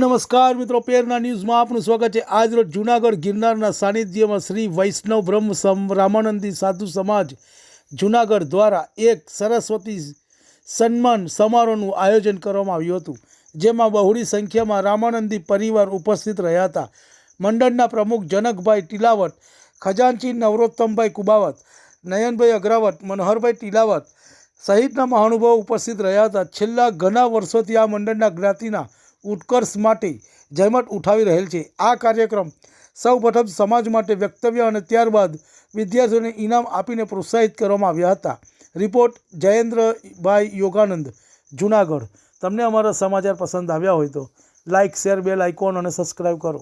નમસ્કાર મિત્રો, પેરના ન્યૂઝમાં આપનું સ્વાગત છે। આજરોજ જૂનાગઢ ગિરનારના સાનિધ્યમાં શ્રી વૈષ્ણવ બ્રહ્મ રામાનંદી સાધુ સમાજ જૂનાગઢ દ્વારા એક સરસ્વતી સન્માન સમારોહનું આયોજન કરવામાં આવ્યું હતું, જેમાં બહોળી સંખ્યામાં રામાનંદી પરિવાર ઉપસ્થિત રહ્યા હતા। મંડળના પ્રમુખ જનકભાઈ ટીલાવત, ખજાનચી નવરોત્તમભાઈ કુબાવત, નયનભાઈ અગ્રવત, મનોહરભાઈ ટીલાવત સહિતના મહાનુભાવો ઉપસ્થિત રહ્યા હતા। છેલ્લા ઘણા વર્ષોથી આ મંડળના જ્ઞાતિના ઉત્કર્ષ માટે જહેમત ઉઠાવી રહેલ છે। આ કાર્યક્રમ સૌપ્રથમ સમાજ માટે વક્તવ્ય અને ત્યારબાદ વિદ્યાર્થીઓને ઇનામ આપીને પ્રોત્સાહિત કરવામાં આવ્યા હતા। રિપોર્ટ જયેન્દ્રભાઈ યોગાનંદ, જૂનાગઢ। તમને અમારા સમાચાર પસંદ આવ્યા હોય તો લાઇક, શેર, બેલ આઇકોન અને સબસ્ક્રાઈબ કરો।